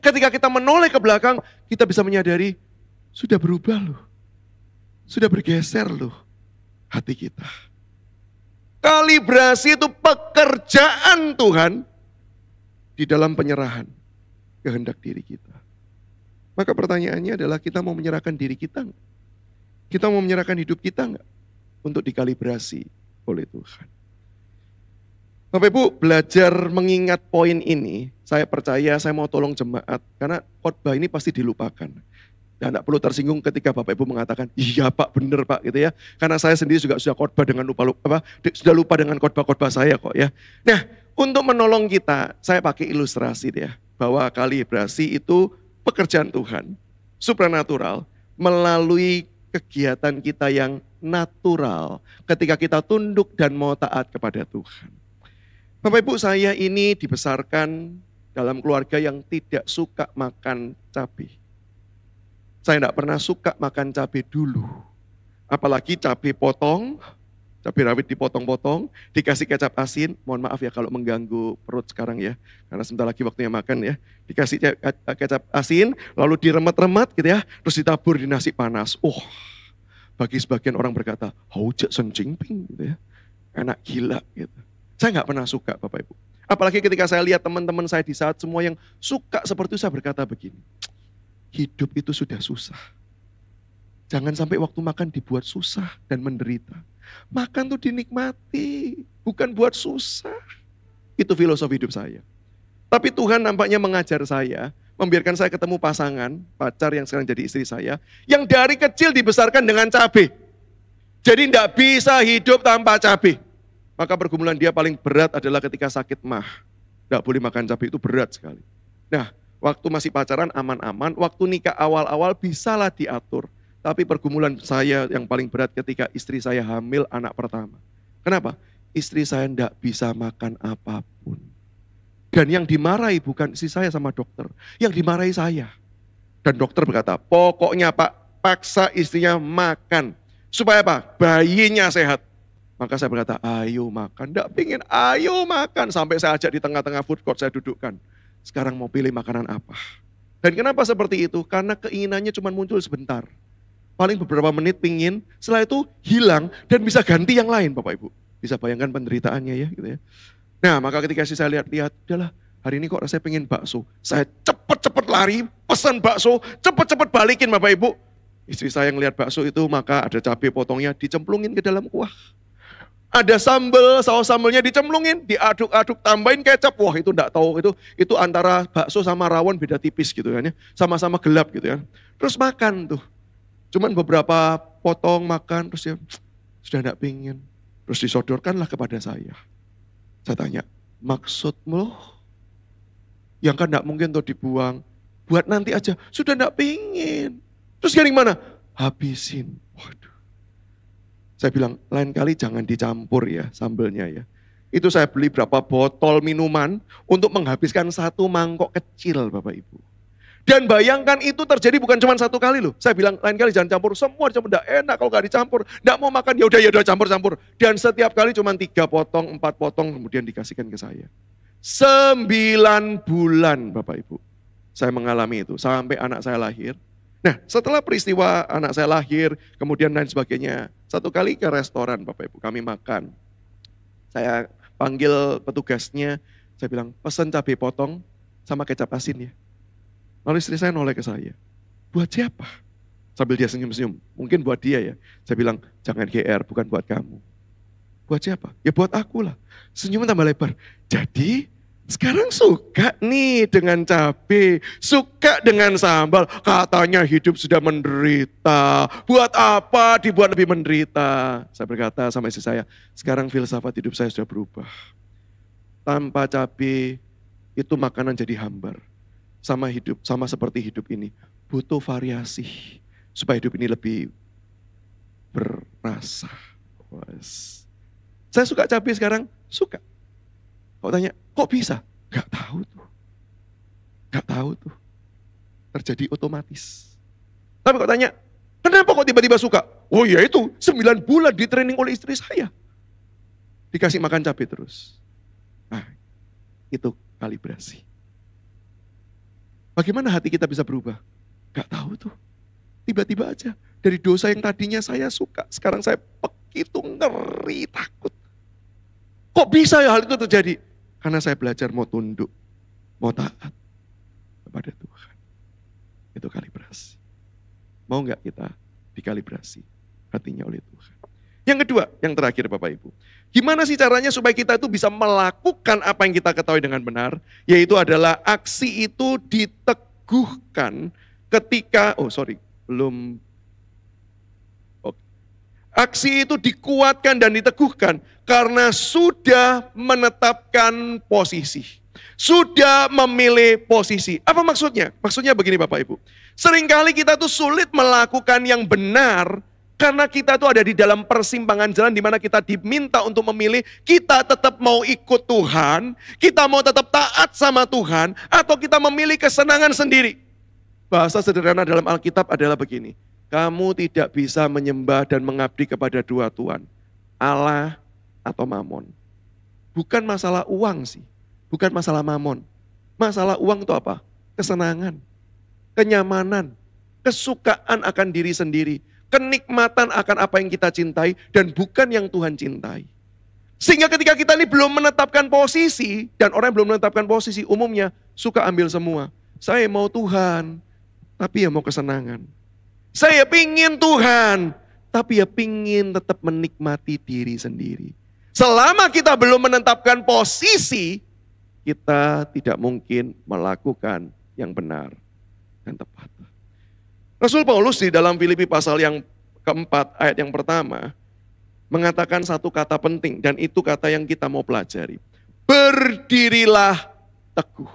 ketika kita menoleh ke belakang, kita bisa menyadari, sudah berubah loh. Sudah bergeser loh hati kita. Kalibrasi itu pekerjaan Tuhan di dalam penyerahan kehendak diri kita. Maka pertanyaannya adalah kita mau menyerahkan diri kita enggak? Kita mau menyerahkan hidup kita enggak? Untuk dikalibrasi oleh Tuhan. Bapak Ibu belajar mengingat poin ini, saya percaya saya mau tolong jemaat, karena khotbah ini pasti dilupakan. Dan tidak perlu tersinggung ketika Bapak Ibu mengatakan, iya Pak benar Pak gitu ya. Karena saya sendiri juga sudah khotbah dengan sudah lupa dengan khotbah-khotbah saya kok ya. Nah untuk menolong kita, saya pakai ilustrasi ya. Bahwa kalibrasi itu pekerjaan Tuhan, supranatural, melalui kegiatan kita yang natural ketika kita tunduk dan mau taat kepada Tuhan. Bapak Ibu saya ini dibesarkan dalam keluarga yang tidak suka makan cabai. Saya tidak pernah suka makan cabai dulu. Apalagi cabai potong, cabai rawit dipotong-potong, dikasih kecap asin. Mohon maaf ya kalau mengganggu perut sekarang ya. Karena sebentar lagi waktunya makan ya. Dikasih kecap asin, lalu diremet-remet gitu ya. Terus ditabur di nasi panas. Bagi sebagian orang berkata, haujak senjingping gitu ya. Enak gila gitu. Saya nggak pernah suka Bapak Ibu. Apalagi ketika saya lihat teman-teman saya di saat semua yang suka seperti itu, saya berkata begini. Hidup itu sudah susah. Jangan sampai waktu makan dibuat susah dan menderita. Makan tuh dinikmati, bukan buat susah. Itu filosofi hidup saya. Tapi Tuhan nampaknya mengajar saya, membiarkan saya ketemu pasangan, pacar yang sekarang jadi istri saya, yang dari kecil dibesarkan dengan cabai. Jadi tidak bisa hidup tanpa cabai. Maka pergumulan dia paling berat adalah ketika sakit mah. Tidak boleh makan cabai, itu berat sekali. Nah, waktu masih pacaran aman-aman, waktu nikah awal-awal bisalah diatur. Tapi pergumulan saya yang paling berat ketika istri saya hamil anak pertama. Kenapa? Istri saya tidak bisa makan apapun. Dan yang dimarahi bukan istri saya sama dokter, yang dimarahi saya. Dan dokter berkata, pokoknya Pak, paksa istrinya makan. Supaya apa? Bayinya sehat. Maka saya berkata, ayo makan. Tidak pingin, ayo makan. Sampai saya ajak di tengah-tengah food court, saya dudukkan. Sekarang mau pilih makanan apa? Dan kenapa seperti itu? Karena keinginannya cuma muncul sebentar. Paling beberapa menit pingin, setelah itu hilang dan bisa ganti yang lain Bapak Ibu. Bisa bayangkan penderitaannya ya gitu ya. Nah maka ketika saya lihat, udahlah hari ini kok rasanya pengen bakso. Saya cepet-cepet lari, pesan bakso, cepet-cepet balikin Bapak Ibu. Istri saya yang lihat bakso itu maka ada cabai potongnya dicemplungin ke dalam kuah. Ada sambal, saus sambalnya dicemplungin, diaduk-aduk, tambahin kecap. Wah itu enggak tahu, itu antara bakso sama rawon beda tipis gitu kan ya. Sama-sama gelap gitu ya. Terus makan tuh. Cuman beberapa potong makan, terus ya sudah enggak pingin. Terus disodorkanlah kepada saya. Saya tanya, maksudmu Yang kan enggak mungkin tuh dibuang. Buat nanti aja, sudah enggak pengen. Terus yang mana? Habisin. Waduh. Saya bilang, lain kali jangan dicampur ya sambelnya ya. Itu saya beli berapa botol minuman untuk menghabiskan satu mangkok kecil Bapak Ibu. Dan bayangkan itu terjadi bukan cuma satu kali loh. Saya bilang lain kali jangan campur, semua dicampur, enggak enak kalau enggak dicampur. Enggak mau makan, ya udah campur-campur. Dan setiap kali cuma 3 potong, 4 potong kemudian dikasihkan ke saya. 9 bulan Bapak Ibu. Saya mengalami itu sampai anak saya lahir. Nah setelah peristiwa anak saya lahir, kemudian lain sebagainya. Satu kali ke restoran Bapak Ibu, kami makan. Saya panggil petugasnya, saya bilang pesen cabai potong sama kecap asin ya. Lalu istri saya noleh ke saya, buat siapa? Sambil dia senyum-senyum, mungkin buat dia ya. Saya bilang jangan GR, bukan buat kamu. Buat siapa? Ya buat aku lah. Senyum tambah lebar. Jadi sekarang suka nih dengan cabai, suka dengan sambal. Katanya hidup sudah menderita. Buat apa dibuat lebih menderita? Saya berkata sama istri saya, sekarang filsafat hidup saya sudah berubah. Tanpa cabai itu makanan jadi hambar. Sama seperti hidup ini. Butuh variasi supaya hidup ini lebih berrasa. Saya suka cabai sekarang, suka. Kau tanya, kok bisa? Gak tahu tuh. Terjadi otomatis. Tapi kau tanya, kenapa kok tiba-tiba suka? Oh ya itu, 9 bulan di training oleh istri saya. Dikasih makan cabai terus. Nah, itu kalibrasi. Bagaimana hati kita bisa berubah? Gak tahu tuh. Tiba-tiba aja, dari dosa yang tadinya saya suka, sekarang saya begitu ngeri, takut. Kok bisa ya hal itu terjadi? Karena saya belajar mau tunduk, mau taat kepada Tuhan. Itu kalibrasi. Mau gak kita dikalibrasi hatinya oleh Tuhan? Yang kedua, yang terakhir Bapak Ibu. Gimana sih caranya supaya kita itu bisa melakukan apa yang kita ketahui dengan benar? Yaitu adalah aksi itu diteguhkan ketika, aksi itu dikuatkan dan diteguhkan karena sudah menetapkan posisi. Sudah memilih posisi. Apa maksudnya? Maksudnya begini Bapak Ibu. Seringkali kita tuh sulit melakukan yang benar karena kita tuh ada di dalam persimpangan jalan di mana kita diminta untuk memilih, kita tetap mau ikut Tuhan, kita mau tetap taat sama Tuhan, atau kita memilih kesenangan sendiri. Bahasa sederhana dalam Alkitab adalah begini. Kamu tidak bisa menyembah dan mengabdi kepada dua Tuhan. Allah atau Mamon. Bukan masalah uang sih. Bukan masalah mamon. Masalah uang itu apa? Kesenangan. Kenyamanan. Kesukaan akan diri sendiri. Kenikmatan akan apa yang kita cintai. Dan bukan yang Tuhan cintai. Sehingga ketika kita ini belum menetapkan posisi. Dan orang yang belum menetapkan posisi umumnya suka ambil semua. Saya mau Tuhan. Tapi ya mau kesenangan. Saya pingin Tuhan, tapi ya pingin tetap menikmati diri sendiri. Selama kita belum menetapkan posisi, kita tidak mungkin melakukan yang benar dan tepat. Rasul Paulus di dalam Filipi pasal yang keempat, ayat yang pertama, mengatakan satu kata penting, dan itu kata yang kita mau pelajari. Berdirilah teguh.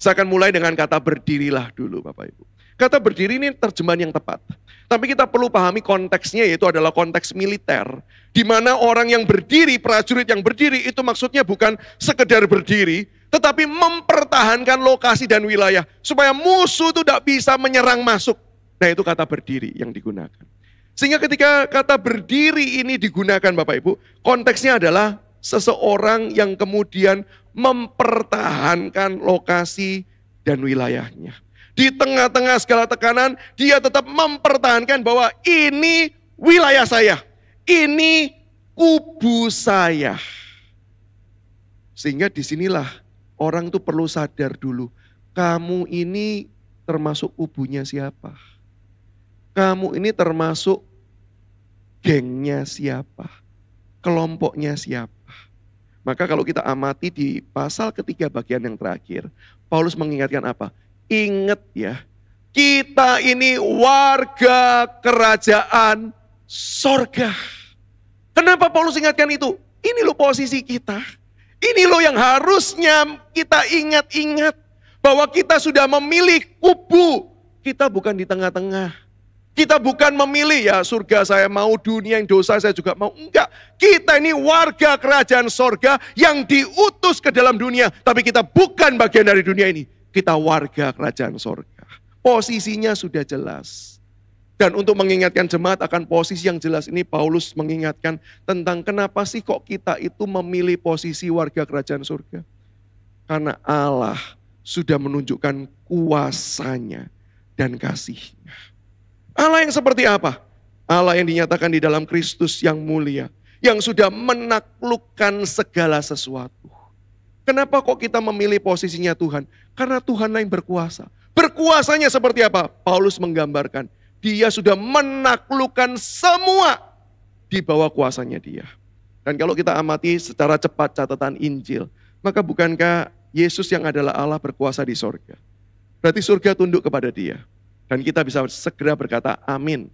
Saya akan mulai dengan kata berdirilah dulu Bapak Ibu. Kata berdiri ini terjemahan yang tepat. Tapi kita perlu pahami konteksnya, yaitu adalah konteks militer. Di mana orang yang berdiri, prajurit yang berdiri itu maksudnya bukan sekedar berdiri, tetapi mempertahankan lokasi dan wilayah. Supaya musuh itu tidak bisa menyerang masuk. Nah itu kata berdiri yang digunakan. Sehingga ketika kata berdiri ini digunakan Bapak Ibu, konteksnya adalah seseorang yang kemudian mempertahankan lokasi dan wilayahnya. Di tengah-tengah segala tekanan, dia tetap mempertahankan bahwa ini wilayah saya. Ini kubu saya. Sehingga disinilah orang tuh perlu sadar dulu. Kamu ini termasuk kubunya siapa? Kamu ini termasuk gengnya siapa? Kelompoknya siapa? Maka kalau kita amati di pasal ketiga bagian yang terakhir, Paulus mengingatkan apa? Ingat ya, kita ini warga kerajaan sorga. Kenapa Paulus ingatkan itu? Ini loh posisi kita. Ini loh yang harusnya kita ingat-ingat. Bahwa kita sudah memilih kubu. Kita bukan di tengah-tengah. Kita bukan memilih ya surga saya mau, dunia yang dosa saya juga mau. Enggak, kita ini warga kerajaan sorga yang diutus ke dalam dunia. Tapi kita bukan bagian dari dunia ini. Kita warga kerajaan sorga. Posisinya sudah jelas. Dan untuk mengingatkan jemaat akan posisi yang jelas ini, Paulus mengingatkan tentang kenapa sih kok kita itu memilih posisi warga kerajaan surga. Karena Allah sudah menunjukkan kuasanya dan kasihnya. Allah yang seperti apa? Allah yang dinyatakan di dalam Kristus yang mulia. Yang sudah menaklukkan segala sesuatu. Kenapa kok kita memilih posisinya Tuhan? Karena Tuhan yang berkuasa. Berkuasanya seperti apa? Paulus menggambarkan. Dia sudah menaklukkan semua di bawah kuasanya dia. Dan kalau kita amati secara cepat catatan Injil. Maka bukankah Yesus yang adalah Allah berkuasa di sorga? Berarti surga tunduk kepada dia. Dan kita bisa segera berkata amin.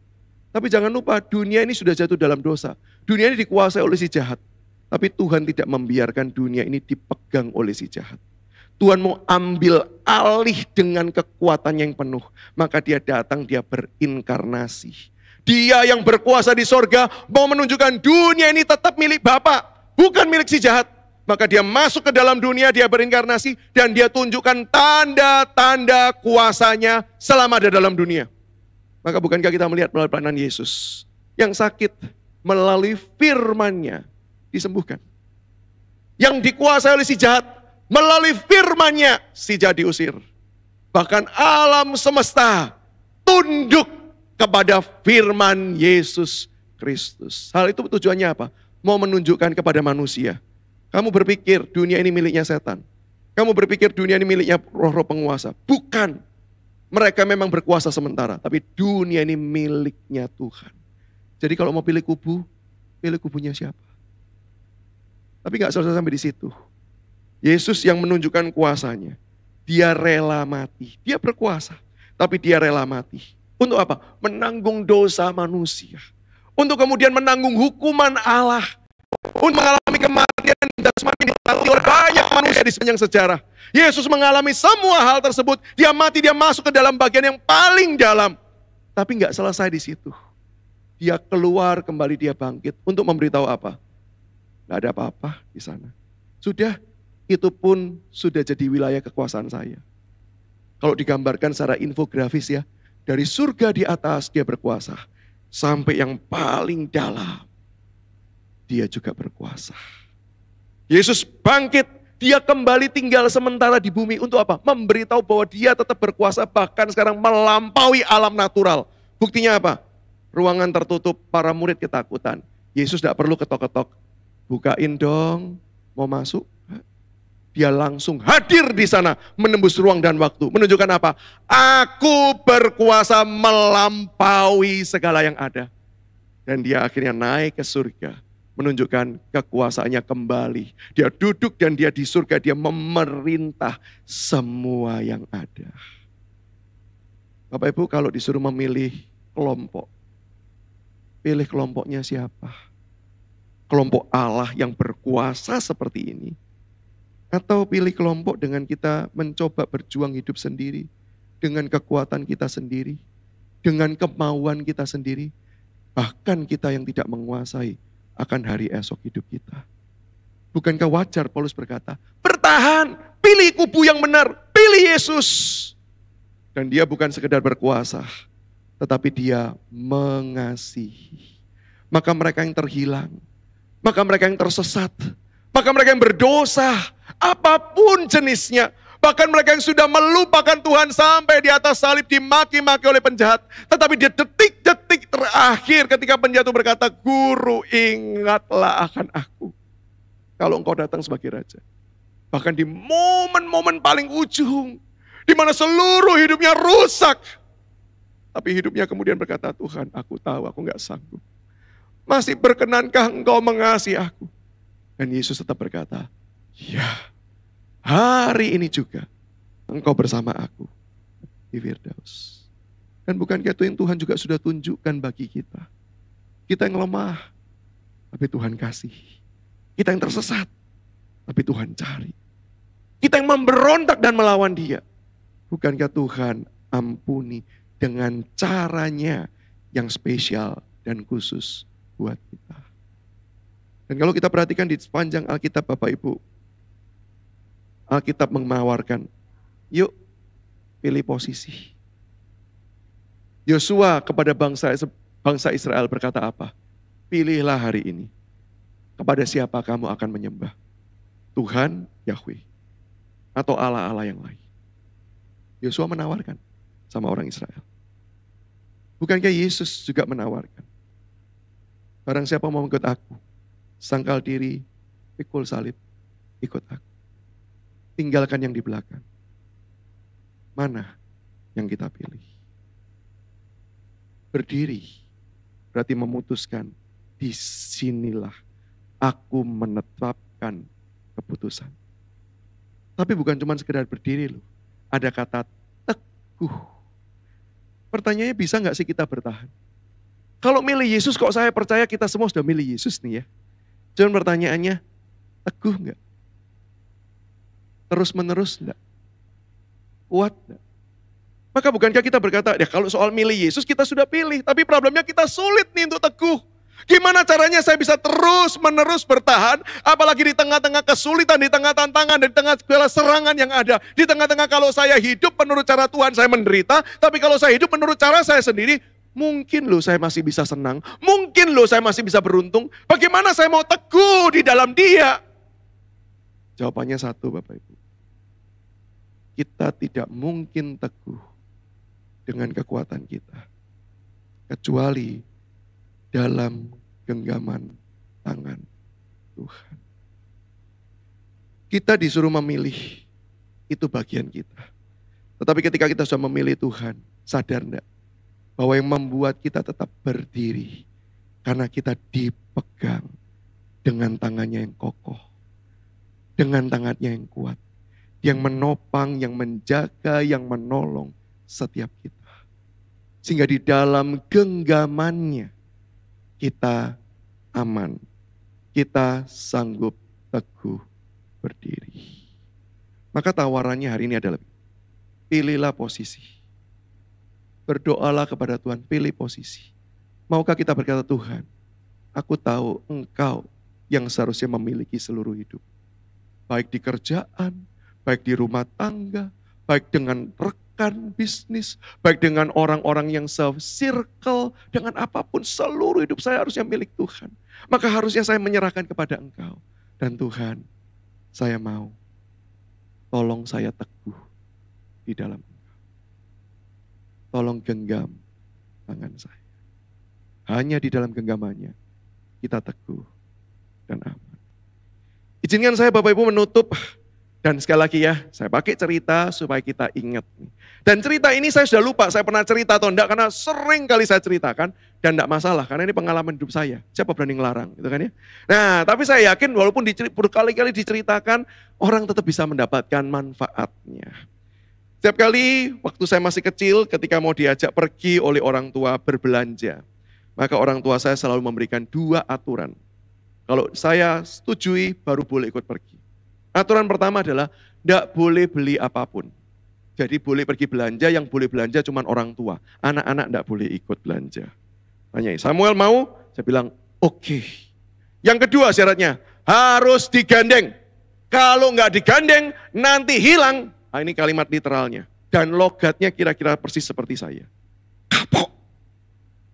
Tapi jangan lupa dunia ini sudah jatuh dalam dosa. Dunia ini dikuasai oleh si jahat. Tapi Tuhan tidak membiarkan dunia ini dipegang oleh si jahat. Tuhan mau ambil alih dengan kekuatan yang penuh. Maka dia datang, dia berinkarnasi. Dia yang berkuasa di sorga mau menunjukkan dunia ini tetap milik Bapa, bukan milik si jahat. Maka dia masuk ke dalam dunia, dia berinkarnasi, dan dia tunjukkan tanda-tanda kuasanya selama ada dalam dunia. Maka bukankah kita melihat melalui pelayanan Yesus, yang sakit melalui firman-Nya disembuhkan. Yang dikuasai oleh si jahat, melalui firman-Nya si jahat diusir. Bahkan alam semesta tunduk kepada firman Yesus Kristus. Hal itu tujuannya apa? Mau menunjukkan kepada manusia. Kamu berpikir dunia ini miliknya setan. Kamu berpikir dunia ini miliknya roh-roh penguasa. Bukan. Mereka memang berkuasa sementara. Tapi dunia ini miliknya Tuhan. Jadi kalau mau pilih kubunya siapa? Tapi gak selesai sampai di situ. Yesus yang menunjukkan kuasanya. Dia rela mati. Dia berkuasa. Tapi dia rela mati. Untuk apa? Menanggung dosa manusia. Untuk kemudian menanggung hukuman Allah. Untuk mengalami kematian dan semakin dilalui oleh banyak manusia di sepanjang sejarah. Yesus mengalami semua hal tersebut. Dia mati, dia masuk ke dalam bagian yang paling dalam. Tapi gak selesai di situ. Dia keluar kembali, dia bangkit. Untuk memberitahu apa? Gak ada apa-apa di sana. Sudah, itu pun sudah jadi wilayah kekuasaan saya. Kalau digambarkan secara infografis ya. Dari surga di atas dia berkuasa. Sampai yang paling dalam. Dia juga berkuasa. Yesus bangkit, dia kembali tinggal sementara di bumi untuk apa? Memberitahu bahwa dia tetap berkuasa, bahkan sekarang melampaui alam natural. Buktinya apa? Ruangan tertutup, para murid ketakutan. Yesus tidak perlu ketok-ketok. Bukain dong, mau masuk. Dia langsung hadir di sana, menembus ruang dan waktu. Menunjukkan apa? Aku berkuasa melampaui segala yang ada. Dan dia akhirnya naik ke surga. Menunjukkan kekuasaannya kembali. Dia duduk dan dia di surga, dia memerintah semua yang ada. Bapak Ibu kalau disuruh memilih kelompok, pilih kelompoknya siapa? Kelompok Allah yang berkuasa seperti ini. Atau pilih kelompok dengan kita mencoba berjuang hidup sendiri. Dengan kekuatan kita sendiri. Dengan kemauan kita sendiri. Bahkan kita yang tidak menguasai akan hari esok hidup kita. Bukankah wajar Paulus berkata, bertahan, pilih kubu yang benar, pilih Yesus. Dan dia bukan sekedar berkuasa, tetapi dia mengasihi. Maka mereka yang terhilang, maka mereka yang tersesat, maka mereka yang berdosa, apapun jenisnya, bahkan mereka yang sudah melupakan Tuhan sampai di atas salib dimaki-maki oleh penjahat. Tetapi di detik-detik terakhir ketika penjatuh berkata, Guru ingatlah akan aku. Kalau engkau datang sebagai Raja. Bahkan di momen-momen paling ujung. Di mana seluruh hidupnya rusak. Tapi hidupnya kemudian berkata, Tuhan aku tahu aku gak sanggup. Masih berkenankah engkau mengasihi aku? Dan Yesus tetap berkata, ya. Hari ini juga engkau bersama aku di Firdaus. Dan bukankah itu yang Tuhan juga sudah tunjukkan bagi kita. Kita yang lemah, tapi Tuhan kasih. Kita yang tersesat, tapi Tuhan cari. Kita yang memberontak dan melawan Dia, Bukankah Tuhan ampuni dengan caranya yang spesial dan khusus buat kita. Dan kalau kita perhatikan di sepanjang Alkitab Bapak Ibu, Alkitab menawarkan, yuk pilih posisi. Yosua kepada bangsa Israel berkata apa? Pilihlah hari ini kepada siapa kamu akan menyembah. Tuhan, Yahweh, atau Allah-Allah yang lain. Yosua menawarkan sama orang Israel. Bukankah Yesus juga menawarkan? Barang siapa mau ikut aku, sangkal diri, pikul salib, ikut aku. Tinggalkan yang di belakang. Mana yang kita pilih? Berdiri berarti memutuskan, disinilah aku menetapkan keputusan. Tapi bukan cuma sekedar berdiri loh. Ada kata teguh. Pertanyaannya bisa gak sih kita bertahan? Kalau milih Yesus kok saya percaya kita semua sudah milih Yesus nih ya. Cuman pertanyaannya, teguh gak? Terus menerus enggak? Kuat enggak? Maka bukankah kita berkata, ya kalau soal milih Yesus kita sudah pilih. Tapi problemnya kita sulit nih untuk teguh. Gimana caranya saya bisa terus menerus bertahan. Apalagi di tengah-tengah kesulitan, di tengah tantangan, di tengah segala serangan yang ada. Di tengah-tengah kalau saya hidup menurut cara Tuhan saya menderita. Tapi kalau saya hidup menurut cara saya sendiri, mungkin loh saya masih bisa senang. Mungkin loh saya masih bisa beruntung. Bagaimana saya mau teguh di dalam Dia? Jawabannya satu Bapak Ibu. Kita tidak mungkin teguh dengan kekuatan kita. Kecuali dalam genggaman tangan Tuhan. Kita disuruh memilih, itu bagian kita. Tetapi ketika kita sudah memilih Tuhan, sadar enggak? Bahwa yang membuat kita tetap berdiri, karena kita dipegang dengan tangannya yang kokoh. Dengan tangannya yang kuat. Yang menopang, yang menjaga, yang menolong setiap kita. Sehingga di dalam genggamannya kita aman. Kita sanggup teguh berdiri. Maka tawarannya hari ini adalah pilihlah posisi. Berdoalah kepada Tuhan, pilih posisi. Maukah kita berkata, Tuhan, aku tahu Engkau yang seharusnya memiliki seluruh hidup. Baik di kerjaan, baik di rumah tangga, baik dengan rekan bisnis, baik dengan orang-orang yang se-circle, dengan apapun seluruh hidup saya harusnya milik Tuhan. Maka harusnya saya menyerahkan kepada Engkau. Dan Tuhan, saya mau, tolong saya teguh di dalam Engkau. Tolong genggam tangan saya. Hanya di dalam genggamannya, kita teguh dan aman. Izinkan saya Bapak Ibu menutup. Dan sekali lagi ya, saya pakai cerita supaya kita ingat. Dan cerita ini saya sudah lupa, saya pernah cerita atau enggak, karena sering kali saya ceritakan. Dan enggak masalah, karena ini pengalaman hidup saya. Siapa berani ngelarang, gitu kan ya. Nah, tapi saya yakin walaupun berkali-kali diceritakan, orang tetap bisa mendapatkan manfaatnya. Setiap kali waktu saya masih kecil, ketika mau diajak pergi oleh orang tua berbelanja, maka orang tua saya selalu memberikan 2 aturan. Kalau saya setujui, baru boleh ikut pergi. Aturan pertama adalah tidak boleh beli apapun. Jadi boleh pergi belanja, yang boleh belanja cuma orang tua. Anak-anak tidak boleh ikut belanja. Tanya, Samuel mau? Saya bilang, oke. Yang kedua syaratnya, harus digandeng. Kalau nggak digandeng, nanti hilang. Nah, ini kalimat literalnya. Dan logatnya kira-kira persis seperti saya. Kapok.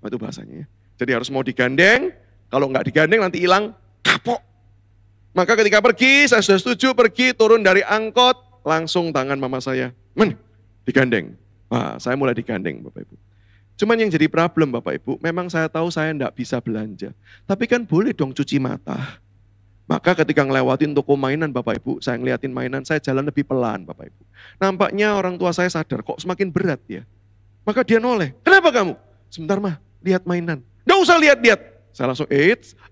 Nah, itu bahasanya ya. Jadi harus mau digandeng, kalau nggak digandeng nanti hilang, kapok. Maka ketika pergi, saya sudah setuju pergi, turun dari angkot, langsung tangan mama saya, digandeng. Wah, saya mulai digandeng Bapak Ibu. Cuman yang jadi problem Bapak Ibu, memang saya tahu saya enggak bisa belanja. Tapi kan boleh dong cuci mata. Maka ketika ngelewatin toko mainan Bapak Ibu, saya ngeliatin mainan, saya jalan lebih pelan Bapak Ibu. Nampaknya orang tua saya sadar, kok semakin berat ya. Maka dia noleh, kenapa kamu? Sebentar mah, lihat mainan. Nggak usah lihat-lihat. Saya langsung,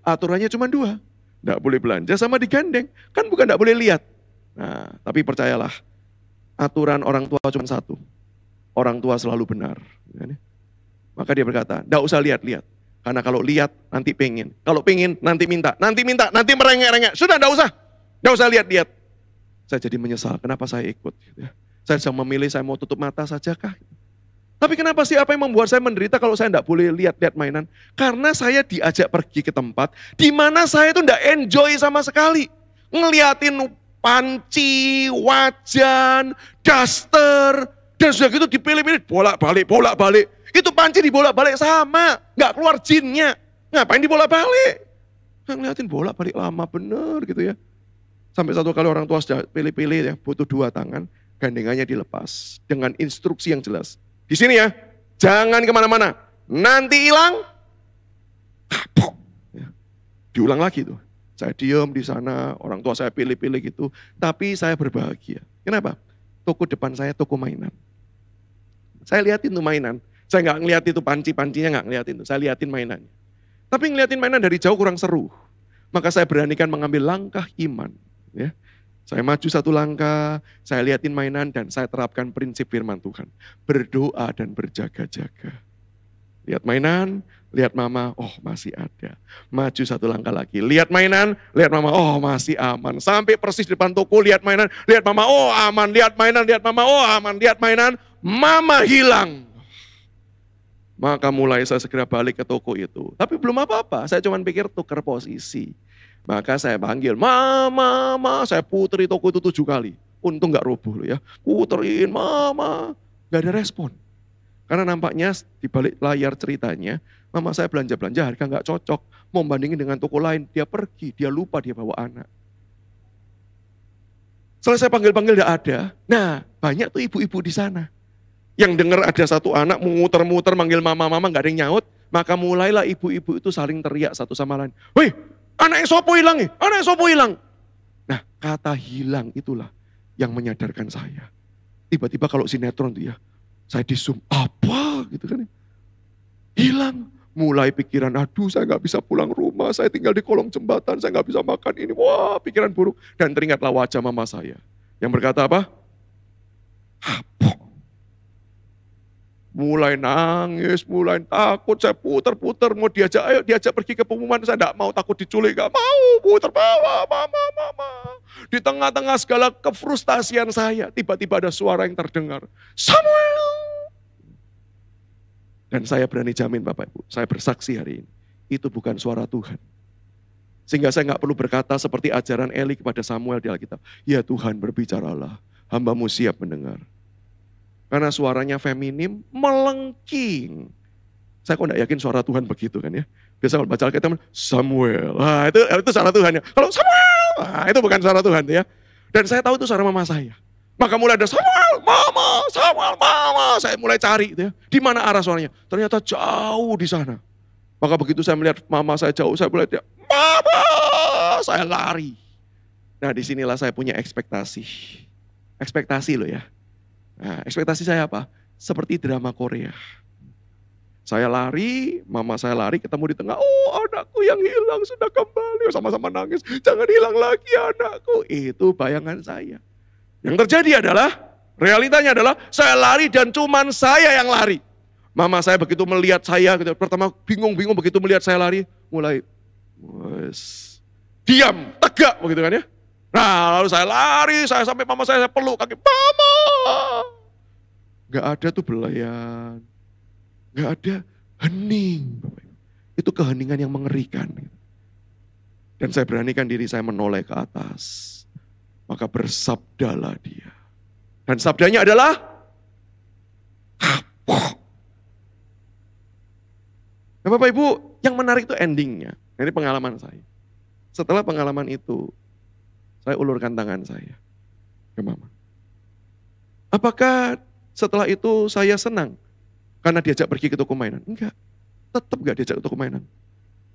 aturannya cuma 2. Nggak boleh belanja sama digandeng. Kan bukan nggak boleh lihat. Nah, tapi percayalah, aturan orang tua cuma 1. Orang tua selalu benar. Maka dia berkata, nggak usah lihat-lihat. Karena kalau lihat, nanti pengen. Kalau pengen, nanti minta. Nanti merengek-rengek. Sudah nggak usah lihat-lihat. Saya jadi menyesal, kenapa saya ikut. Saya sedang memilih saya mau tutup mata sajakah? Tapi kenapa sih, apa yang membuat saya menderita kalau saya tidak boleh lihat-lihat mainan? Karena saya diajak pergi ke tempat di mana saya itu tidak enjoy sama sekali. Ngeliatin panci, wajan, daster, dan sudah gitu dipilih-pilih bolak-balik. Itu panci dibolak-balik sama, nggak keluar jinnya. Ngapain dibolak-balik? Ngeliatin bolak-balik lama bener gitu ya. Sampai satu kali orang tua sudah pilih-pilih ya, butuh 2 tangan, gandengannya dilepas dengan instruksi yang jelas. Di sini ya, jangan kemana-mana. Nanti hilang, kapok. Ya. Diulang lagi tuh. Saya diam di sana, orang tua saya pilih-pilih gitu. Tapi saya berbahagia. Kenapa? Toko depan saya toko mainan. Saya liatin tuh mainan. Saya nggak ngeliat itu panci-pancinya, nggak ngeliatin tuh. Saya liatin mainannya. Tapi ngeliatin mainan dari jauh kurang seru. Maka saya beranikan mengambil langkah iman. Ya. Saya maju 1 langkah, saya liatin mainan dan saya terapkan prinsip firman Tuhan. Berdoa dan berjaga-jaga. Lihat mainan, lihat mama, oh masih ada. Maju 1 langkah lagi, lihat mainan, lihat mama, oh masih aman. Sampai persis depan toko, lihat mainan, lihat mama, oh aman. Lihat mainan, lihat mama, oh aman. Lihat mainan, mama hilang. Maka mulai saya segera balik ke toko itu. Tapi belum apa-apa, saya cuma pikir tukar posisi. Maka saya panggil, mama, saya puteri toko itu 7 kali. Untung gak roboh loh ya. Puterin, mama. Gak ada respon. Karena nampaknya di balik layar ceritanya, mama saya belanja-belanja harga gak cocok. Mau bandingin dengan toko lain, dia pergi, dia lupa dia bawa anak. Setelah saya panggil-panggil gak ada, nah banyak tuh ibu-ibu di sana. Yang dengar ada satu anak muter-muter manggil mama-mama gak ada yang nyaut. Maka mulailah ibu-ibu itu saling teriak satu sama lain. Wih! Anak yang sopo hilang nih, anak yang sopo hilang. Nah kata hilang itulah yang menyadarkan saya. Tiba-tiba kalau sinetron tuh ya, saya di zoom, apa gitu kan. Hilang, mulai pikiran, aduh saya gak bisa pulang rumah, saya tinggal di kolong jembatan, saya gak bisa makan ini. Wah pikiran buruk. Dan teringatlah wajah mama saya. Yang berkata apa? Apa? Mulai nangis, mulai takut, saya puter-puter, mau diajak, ayo diajak pergi ke pengumuman, saya enggak mau, takut diculik, enggak mau, puter bawa, mama. Di tengah-tengah segala kefrustasian saya, tiba-tiba ada suara yang terdengar, Samuel. Dan saya berani jamin Bapak Ibu, saya bersaksi hari ini, itu bukan suara Tuhan. Sehingga saya enggak perlu berkata seperti ajaran Eli kepada Samuel di Alkitab, ya Tuhan berbicaralah, hamba-Mu siap mendengar. Karena suaranya feminim, melengking. Saya kok enggak yakin suara Tuhan begitu kan ya. Biasa kalau baca Alkitab, Samuel. Nah, itu suara Tuhan ya. Kalau Samuel, nah, itu bukan suara Tuhan ya. Dan saya tahu itu suara mama saya. Maka mulai ada Samuel, mama. Saya mulai cari gitu ya. Di mana arah suaranya? Ternyata jauh di sana. Maka begitu saya melihat mama saya jauh, saya mulai dia, mama, saya lari. Nah disinilah saya punya ekspektasi. Ekspektasi loh ya. Nah, ekspektasi saya apa? Seperti drama Korea. Saya lari, mama saya lari, ketemu di tengah. Oh anakku yang hilang sudah kembali. Sama-sama nangis, jangan hilang lagi anakku. Itu bayangan saya. Yang terjadi adalah, realitanya adalah saya lari dan cuman saya yang lari. Mama saya begitu melihat saya, pertama bingung-bingung begitu melihat saya lari. Mulai, diam, tegak begitu kan ya. Nah lalu saya lari, saya sampai mama saya peluk kaki, mama. Gak ada tuh belayan, gak ada hening. Itu keheningan yang mengerikan. Dan saya beranikan diri saya menoleh ke atas. Maka bersabdalah dia. Dan sabdanya adalah, kapok. Nah, Bapak Ibu, yang menarik itu endingnya. Ini pengalaman saya. Setelah pengalaman itu, saya ulurkan tangan saya ke mama. Apakah setelah itu saya senang karena diajak pergi ke toko mainan? Enggak, tetap gak diajak ke toko mainan.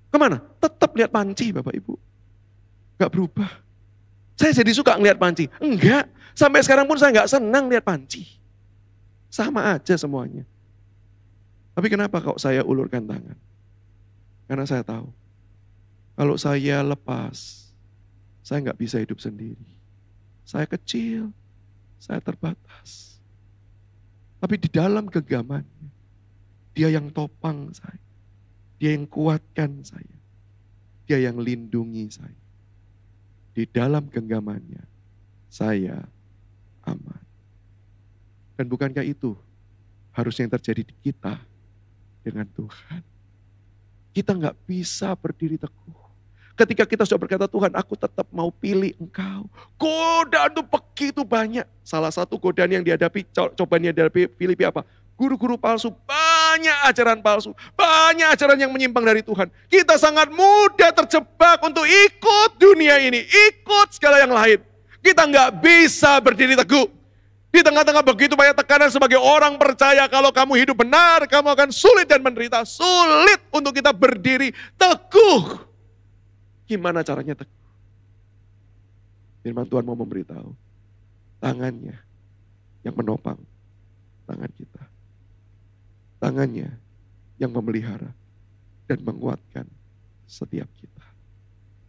Kemana? Tetap lihat panci Bapak Ibu. Gak berubah. Saya jadi suka ngeliat panci. Enggak, sampai sekarang pun saya gak senang lihat panci. Sama aja semuanya. Tapi kenapa kok saya ulurkan tangan? Karena saya tahu, kalau saya lepas, saya gak bisa hidup sendiri. Saya kecil, saya terbatas. Tapi di dalam genggamannya, dia yang topang saya. Dia yang kuatkan saya. Dia yang lindungi saya. Di dalam genggamannya, saya aman. Dan bukankah itu harusnya yang terjadi di kita dengan Tuhan? Kita nggak bisa berdiri teguh. Ketika kita sudah berkata, Tuhan aku tetap mau pilih Engkau. Godaan itu begitu banyak. Salah satu godaan yang dihadapi, cobaan yang dihadapi Filipi apa? Guru-guru palsu, banyak ajaran palsu. Banyak ajaran yang menyimpang dari Tuhan. Kita sangat mudah terjebak untuk ikut dunia ini. Ikut segala yang lain. Kita nggak bisa berdiri teguh. Di tengah-tengah begitu banyak tekanan sebagai orang percaya, kalau kamu hidup benar, kamu akan sulit dan menderita. Sulit untuk kita berdiri teguh. Gimana caranya teguh? Firman Tuhan mau memberitahu, tangannya yang menopang tangan kita. Tangannya yang memelihara dan menguatkan setiap kita.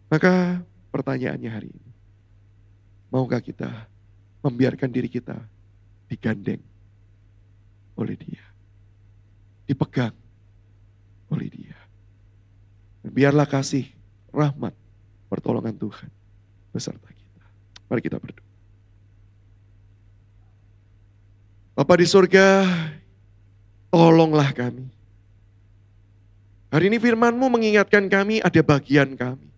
Maka pertanyaannya hari ini, maukah kita membiarkan diri kita digandeng oleh Dia, dipegang oleh Dia. Dan biarlah kasih, rahmat, pertolongan Tuhan beserta kita. Mari kita berdoa. Bapa di surga, tolonglah kami. Hari ini firman-Mu mengingatkan kami ada bagian kami.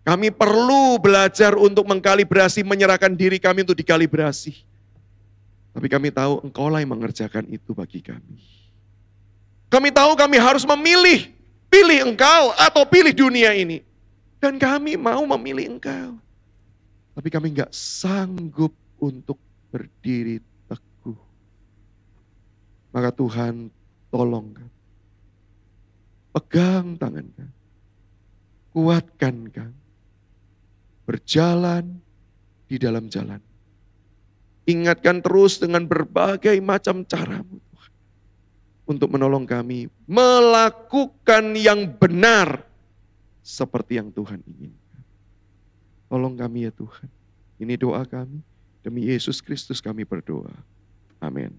Kami perlu belajar untuk mengkalibrasi, menyerahkan diri kami untuk dikalibrasi. Tapi kami tahu Engkaulah yang mengerjakan itu bagi kami. Kami tahu kami harus memilih, pilih Engkau atau pilih dunia ini. Dan kami mau memilih Engkau. Tapi kami enggak sanggup untuk berdiri teguh. Maka Tuhan tolong kami. Pegang tangan kami. Kuatkan kami. Berjalan di dalam jalan. Ingatkan terus dengan berbagai macam cara-Mu Tuhan. Untuk menolong kami melakukan yang benar seperti yang Tuhan inginkan. Tolong kami ya Tuhan. Ini doa kami. Demi Yesus Kristus kami berdoa. Amin.